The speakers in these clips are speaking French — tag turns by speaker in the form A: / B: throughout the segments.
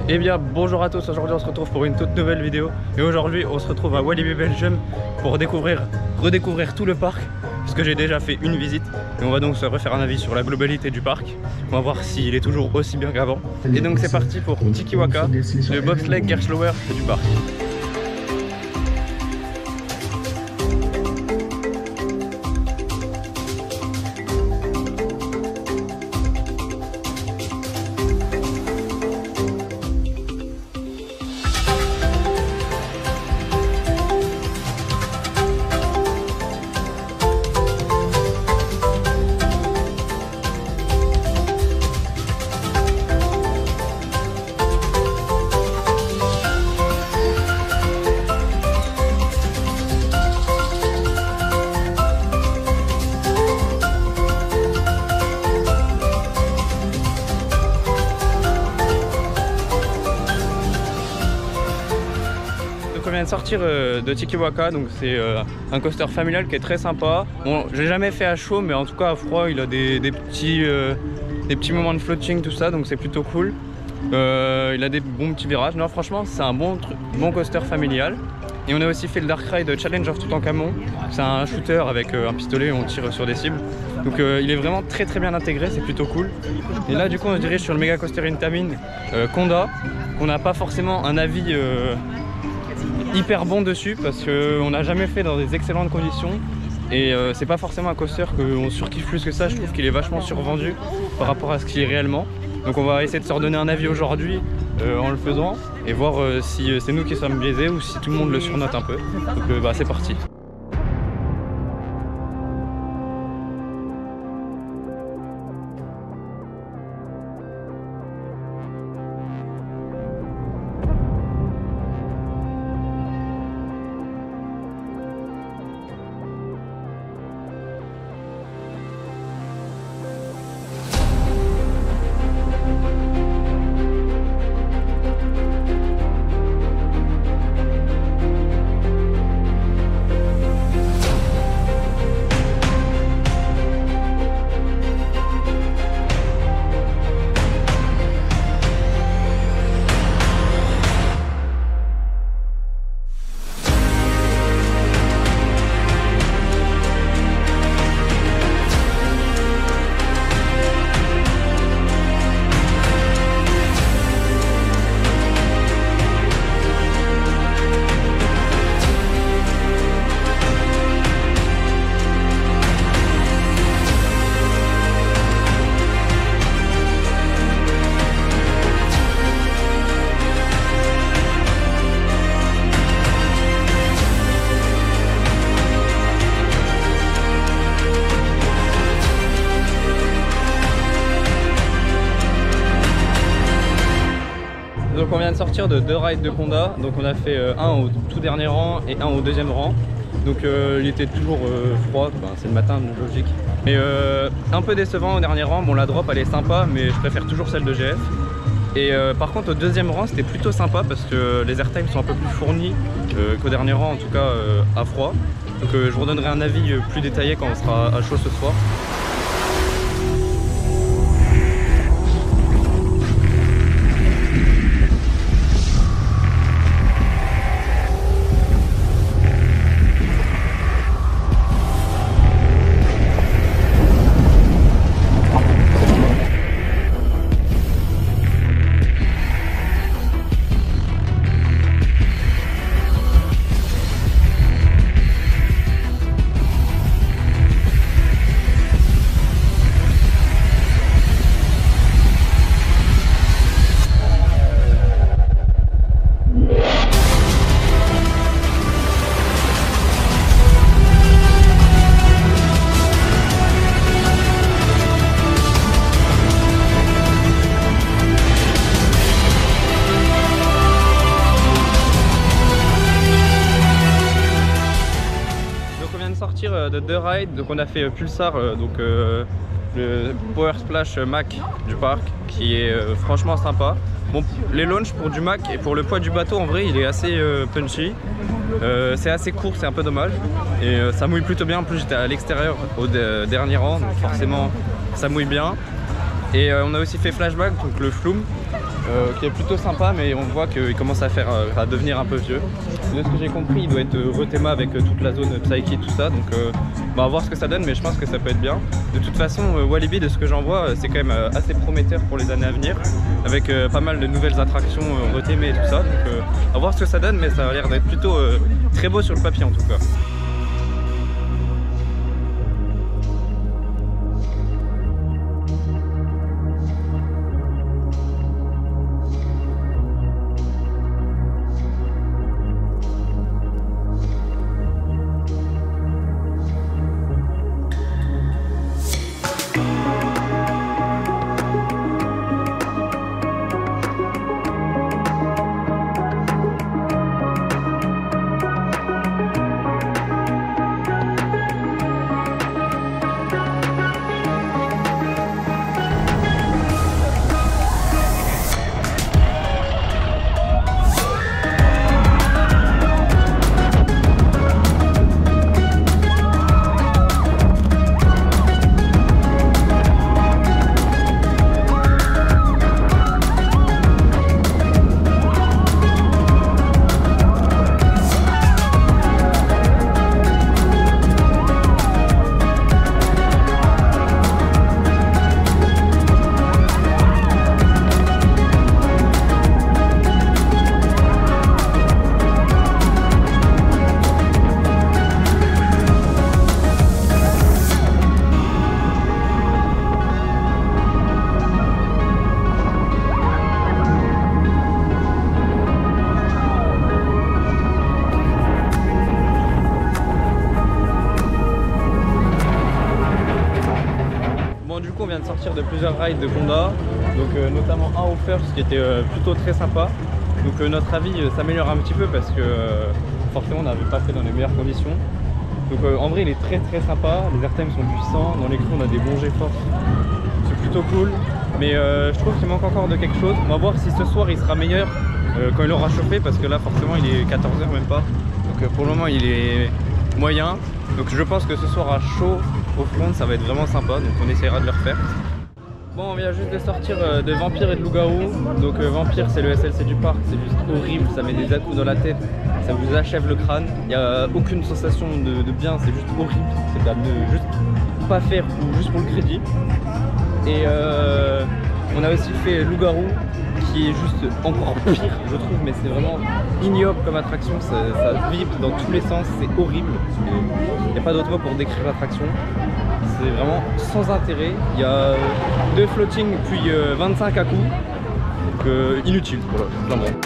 A: Eh bien bonjour à tous, aujourd'hui on se retrouve pour une toute nouvelle vidéo. Et aujourd'hui on se retrouve à Walibi Belgium pour redécouvrir tout le parc, puisque j'ai déjà fait une visite. Et on va donc se refaire un avis sur la globalité du parc. On va voir s'il est toujours aussi bien qu'avant. Et donc c'est parti pour Tiki Waka, le bobsleigh Gerstlauer du parc. On vient de sortir de Tiki Waka, donc c'est un coaster familial qui est très sympa. Bon, j'ai jamais fait à chaud, mais en tout cas à froid, il a des petits moments de floating, tout ça, donc c'est plutôt cool. Il a des bons petits virages. Non, franchement, c'est un bon coaster familial. Et on a aussi fait le Dark Ride Challenge of Toutankhamon. C'est un shooter avec un pistolet, on tire sur des cibles. Donc il est vraiment très bien intégré, c'est plutôt cool. Et là du coup on se dirige sur le Mega Coaster Intamin Conda. On n'a pas forcément un avis hyper bon dessus parce qu'on n'a jamais fait dans des excellentes conditions. Et c'est pas forcément un coaster qu'on surkiffe plus que ça. Je trouve qu'il est vachement survendu par rapport à ce qu'il est réellement. Donc on va essayer de se redonner un avis aujourd'hui en le faisant et voir si c'est nous qui sommes biaisés ou si tout le monde le surnote un peu. Donc bah, c'est parti. Donc on vient de sortir de 2 rides de Conda, donc on a fait un au tout dernier rang et un au deuxième rang. Donc il était toujours froid, ben, c'est le matin, logique. Et un peu décevant au dernier rang, bon la drop elle est sympa mais je préfère toujours celle de GF. Et par contre au deuxième rang c'était plutôt sympa parce que les airtimes sont un peu plus fournis qu'au dernier rang, en tout cas à froid. Donc je vous redonnerai un avis plus détaillé quand on sera à chaud ce soir. De 2 rides, donc on a fait Pulsar, donc le Power Splash Mac du parc qui est franchement sympa. Bon, les launches pour du Mac et pour le poids du bateau en vrai il est assez punchy. C'est assez court, c'est un peu dommage. Et ça mouille plutôt bien, en plus j'étais à l'extérieur au dernier rang, donc forcément ça mouille bien. Et on a aussi fait Flashback, donc le Flume, qui est plutôt sympa, mais on voit qu'il commence à devenir un peu vieux. De ce que j'ai compris, il doit être rethéma avec toute la zone Psyche, tout ça, donc on va voir ce que ça donne, mais je pense que ça peut être bien. De toute façon, Walibi, de ce que j'en vois, c'est quand même assez prometteur pour les années à venir, avec pas mal de nouvelles attractions rethémées et tout ça, donc on va voir ce que ça donne, mais ça a l'air d'être plutôt très beau sur le papier en tout cas. On vient de sortir de plusieurs rides de Conda, donc notamment un au first qui était plutôt très sympa. Donc notre avis s'améliore un petit peu parce que forcément on n'avait pas fait dans les meilleures conditions. Donc en vrai il est très sympa, les airtime sont puissants, dans les crews on a des bons G-force, c'est plutôt cool. Mais je trouve qu'il manque encore de quelque chose. On va voir si ce soir il sera meilleur quand il aura chauffé, parce que là forcément il est 14 h même pas. Donc pour le moment il est moyen. Donc je pense que ce soir à chaud au front ça va être vraiment sympa, donc on essaiera de le refaire. Bon, on vient juste de sortir de Vampire et de Loup-Garou. Donc Vampire c'est le SLC du parc, c'est juste horrible, ça met des à-coups dans la tête, ça vous achève le crâne. Il n'y a aucune sensation de bien, c'est juste horrible, c'est à ne juste pas faire juste pour le crédit. Et on a aussi fait Loup-Garou qui est juste encore pire je trouve, mais c'est vraiment ignoble comme attraction, ça vibre dans tous les sens, c'est horrible. Il n'y a pas d'autre mot pour décrire l'attraction. C'est vraiment sans intérêt. Il y a 2 floating puis 25 à coups. Donc inutile, voilà, clairement.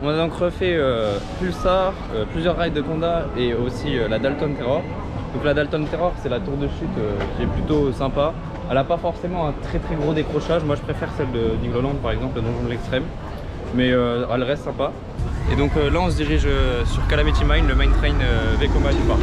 A: On a donc refait Pulsar, plusieurs rides de Conda et aussi la Dalton Terror. Donc la Dalton Terror c'est la tour de chute qui est plutôt sympa. Elle n'a pas forcément un très gros décrochage, moi je préfère celle de Nigloland par exemple, le donjon de l'extrême. Mais elle reste sympa. Et donc là on se dirige sur Calamity Mine, le main train Vekoma du parc.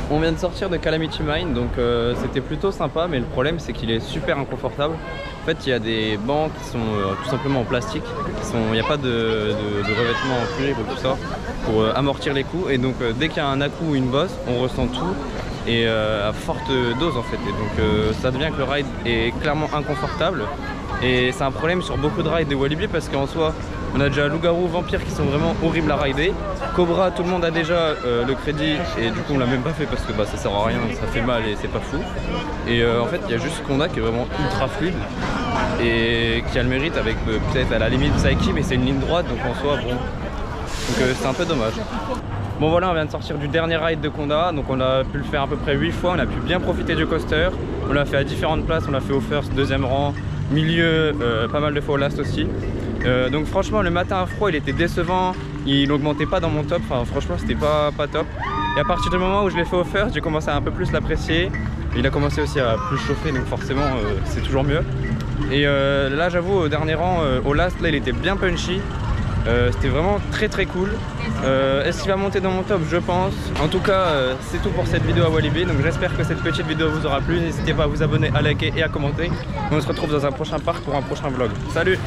A: On vient de sortir de Calamity Mine, donc c'était plutôt sympa, mais le problème c'est qu'il est super inconfortable. En fait il y a des bancs qui sont tout simplement en plastique, il n'y a pas de revêtement en cuir ou tout ça pour amortir les coups, et donc dès qu'il y a un à-coup ou une bosse, on ressent tout et à forte dose en fait, et donc ça devient que le ride est clairement inconfortable. Et c'est un problème sur beaucoup de rides de Walibi parce qu'en soi on a déjà Loup-Garou, Vampire qui sont vraiment horribles à rider. Cobra, tout le monde a déjà le crédit et du coup on l'a même pas fait parce que bah, ça sert à rien, ça fait mal et c'est pas fou. Et en fait il y a juste Conda qui est vraiment ultra fluide et qui a le mérite avec peut-être à la limite Psyche, mais c'est une ligne droite donc en soi bon. Donc c'est un peu dommage. Bon voilà, on vient de sortir du dernier ride de Conda, donc on a pu le faire à peu près 8 fois, on a pu bien profiter du coaster. On l'a fait à différentes places, on l'a fait au first, deuxième rang, milieu, pas mal de fois au last aussi. Donc franchement le matin à froid il était décevant, il n'augmentait pas dans mon top, enfin franchement c'était pas top. Et à partir du moment où je l'ai fait au first, j'ai commencé à un peu plus l'apprécier. Il a commencé aussi à plus chauffer, donc forcément c'est toujours mieux. Et là j'avoue au dernier rang, au last là il était bien punchy. C'était vraiment très cool. Est-ce qu'il va monter dans mon top? Je pense. En tout cas c'est tout pour cette vidéo à Walibi. Donc j'espère que cette petite vidéo vous aura plu. N'hésitez pas à vous abonner, à liker et à commenter. On se retrouve dans un prochain parc pour un prochain vlog. Salut!